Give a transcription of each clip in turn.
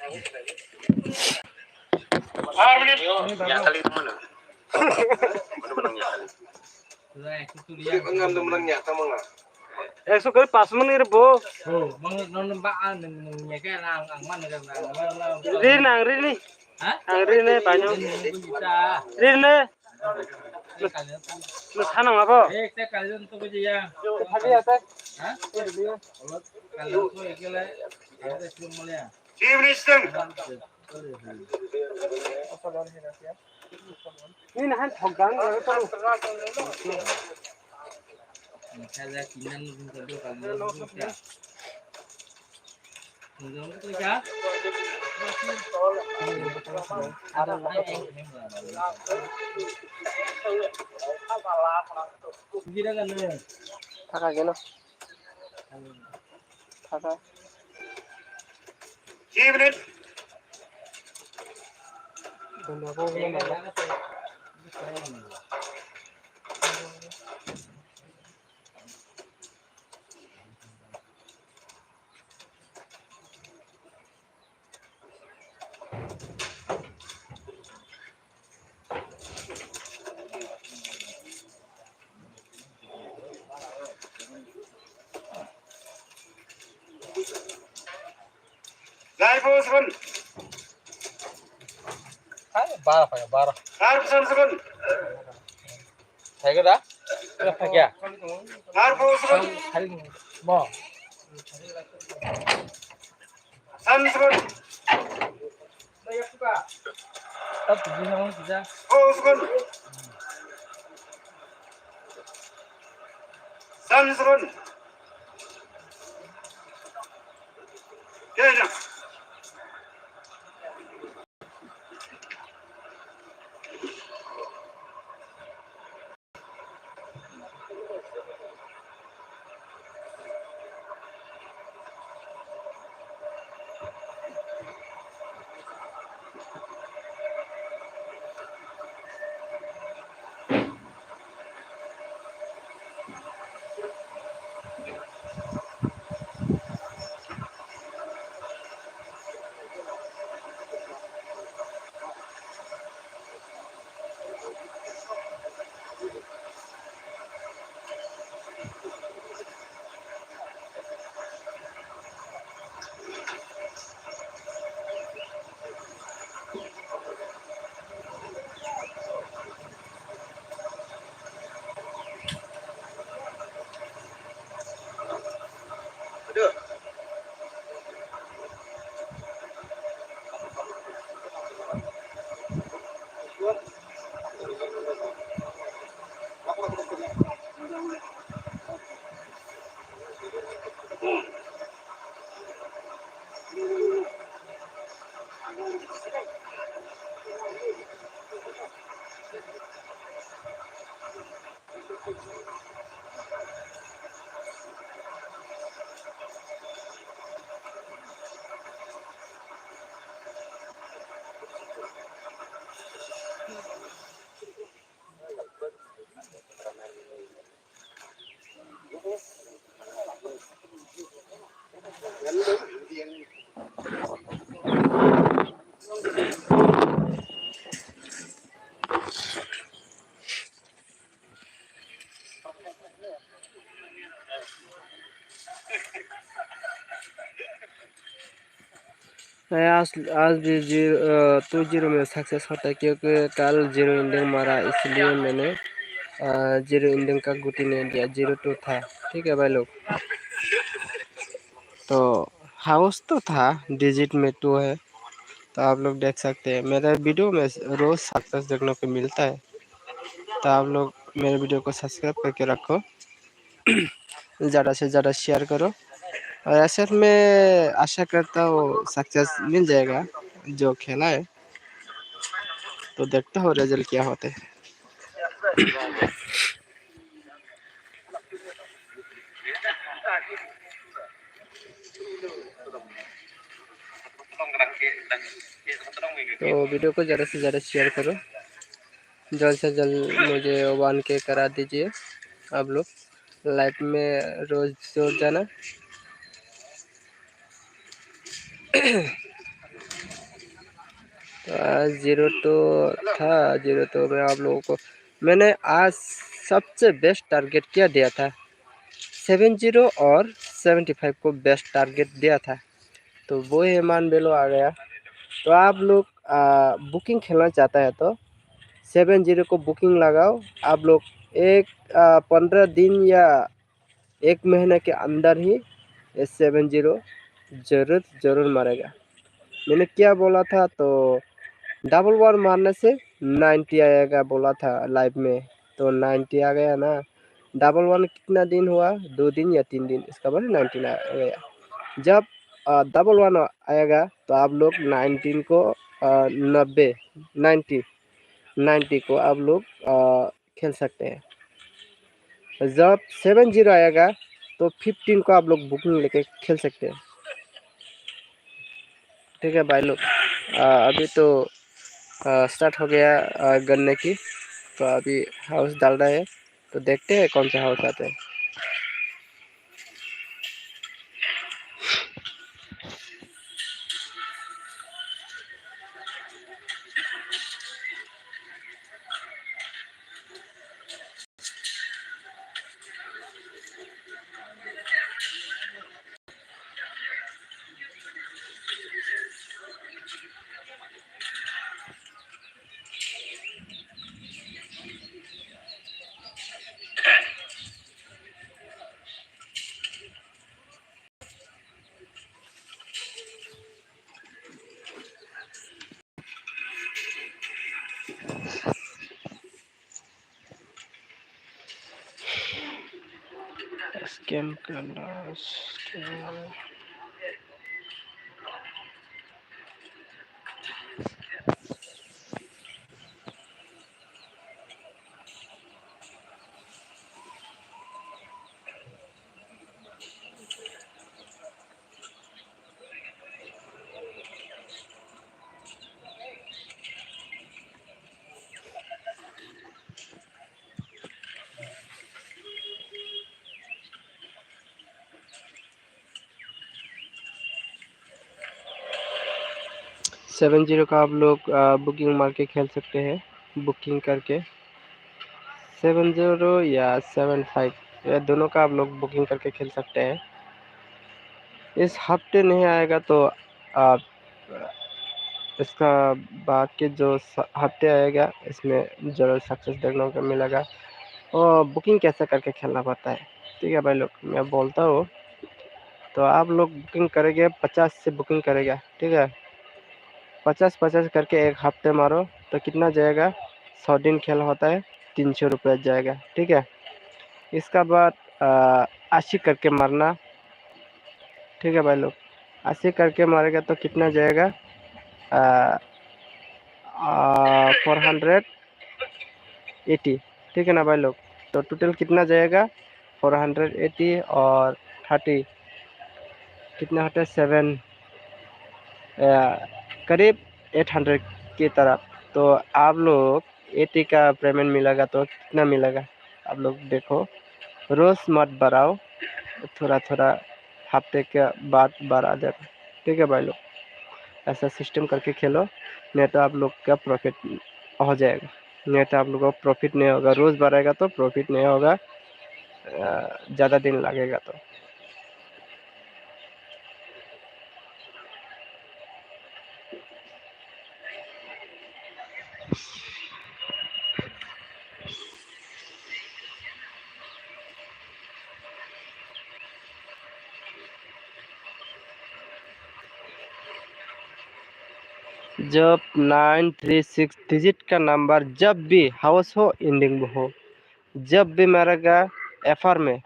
Kali mana? Mana kali? Ngam menang nyata mana? 100 kali 5 menit bo. Non baan nyeke lang ang man Rin ang rin ni. Ang rin ni banyak. Rin ni. Lu sana ngapa? Saya kalian tuh ya. Tadi ada. Hah? Kalian tuh ikile ada semuanya. Civilistan. Ini nahan thogang itu. Saya kinan untuk kalian ya. Untuk itu ya. Ada Gila kan ya? Thaka gelo. Thaka. Civilis. Live seven. 12 Harp seven. Thấy cái đó? Cái phải kìa. Harp seven. Thấy bò. Sun seven. Tao tự nhiên không chỉ ra. Four seven. Sun seven. Kaya. आज भी 2-0 में success होता है क्योंकि कल 0 ending मारा इसलिए मैंने 0 इंडिंग का गुटी नहीं दिया 0-2 था। ठीक है भाई लोग। तो हाउस तो था डिजिट में 2 है तो आप लोग देख सकते हैं। मेरे वीडियो में रोज सक्सेस देखने को मिलता है तो आप लोग मेरे वीडियो को सब्सक्राइब करके रखो। ज़्यादा से ज़्यादा शेयर करो और ऐसे मैं आशा करता हूँ सक्सेस मिल जाएगा जो खेला है। तो देखते हो रिजल्ट क्या होते हैं। तो वीडियो को ज़्यादा से ज़्यादा शेयर करो। जल्द से जल्द मुझे 1K करा दीजिए आप लोग। लाइव में रोज़ जोड़ जाना। जीरो तो था, जीरो तो मैं आप लोगों को मैंने आज सबसे बेस्ट टारगेट क्या दिया था, 70 और 75 को बेस्ट टारगेट दिया था, तो वो हेमान बेलो आ गया। तो आप लोग बुकिंग खेलना चाहता है तो 70 को बुकिंग लगाओ आप लोग। एक 15 दिन या एक महीने के अंदर ही ये 70 जरूर मारेगा। मैंने क्या बोला था, तो डबल वन मारने से 90 आएगा बोला था लाइव में, तो 90 आ गया ना। डबल वन कितना दिन हुआ, 2 दिन या 3 दिन, इसका बाद 19 आ गया। जब डबल वन आएगा तो आप लोग 19 को 90 90 को आप लोग खेल सकते हैं। जब 70 आएगा तो 15 को आप लोग बुकिंग लेके खेल सकते हैं। ठीक है भाई लोग, अभी तो स्टार्ट हो गया गन्ने की, तो अभी हाउस डाल रहा है, तो देखते हैं कौन सा हाउस आते हैं। स्कैम करना स्कैम। 70 का आप लोग बुकिंग मार के खेल सकते हैं, बुकिंग करके 70 या 75 ये दोनों का आप लोग बुकिंग करके खेल सकते हैं। इस हफ्ते नहीं आएगा तो आप इसका बाद के जो हफ्ते आएगा इसमें ज़रूर सक्सेस देखने को मिलेगा। और बुकिंग कैसे करके खेलना पड़ता है, ठीक है भाई लोग, मैं बोलता हूँ। तो आप लोग बुकिंग करेंगे 50 से बुकिंग करेगा, ठीक है, 50-50 करके एक हफ्ते मारो तो कितना जाएगा, 100 दिन खेल होता है, 300 रुपये जाएगा, ठीक है। इसका बाद 80 करके मारना, ठीक है भाई लोग, 80 करके मारेगा तो कितना जाएगा, 480, ठीक है ना भाई लोग। तो टोटल कितना जाएगा, 480 और 30 कितना होता है, 7 करीब 800 की तरफ। तो आप लोग 80 का पेमेंट मिलेगा तो कितना मिलेगा, आप लोग देखो, रोज़ मत बढ़ाओ, थोड़ा थोड़ा हफ्ते के बाद बढ़ा जाएगा, ठीक है भाई लोग। ऐसा सिस्टम करके खेलो, नहीं तो आप लोग का प्रॉफिट हो जाएगा, नहीं तो आप लोग को प्रॉफिट नहीं होगा। रोज़ बढ़ेगा तो प्रॉफिट नहीं होगा, ज़्यादा दिन लगेगा तो। जब 936 डिजिट का नंबर जब भी हाउस हो एंडिंग में हो, जब भी मारेगा एफआर में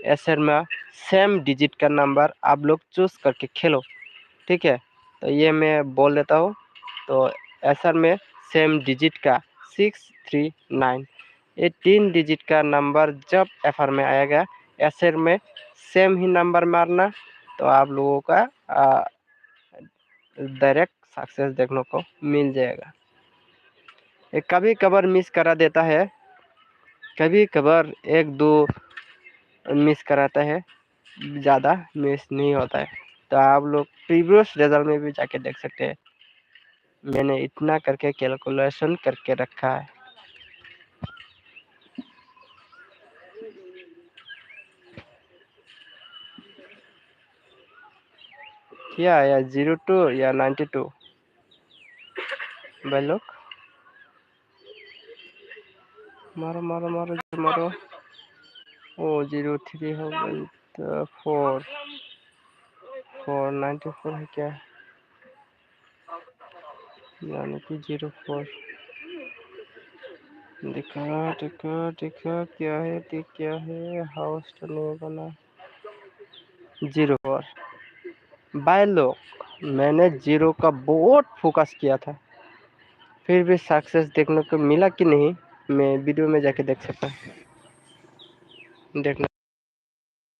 एसआर में सेम डिजिट का नंबर आप लोग चूज करके खेलो, ठीक है। तो ये मैं बोल देता हूँ। तो एसआर में सेम डिजिट का 639, ये 3 डिजिट का नंबर जब एफआर में आएगा, एसआर में सेम ही नंबर मारना, तो आप लोगों का डायरेक्ट सक्सेस देखने को मिल जाएगा। ये कभी कभार मिस करा देता है, कभी कभार 1-2 मिस कराता है, ज़्यादा मिस नहीं होता है। तो आप लोग प्रीवियस रिजल्ट में भी जाके देख सकते हैं। मैंने इतना करके कैलकुलेशन करके रखा है। क्या आया 02 या 92 भाई लोग? मारो मारो मारो मारो। ओ 03 हो गई तो 494 है क्या, यानी कि 04। दिखा दिखा दिखा क्या है, देख क्या है, हाउस तो नहीं बना। 04 भाई लोग, मैंने 0 का बहुत फोकस किया था, फिर भी सक्सेस देखने को मिला कि नहीं, मैं वीडियो में जाके देख सकता हूँ, देखना।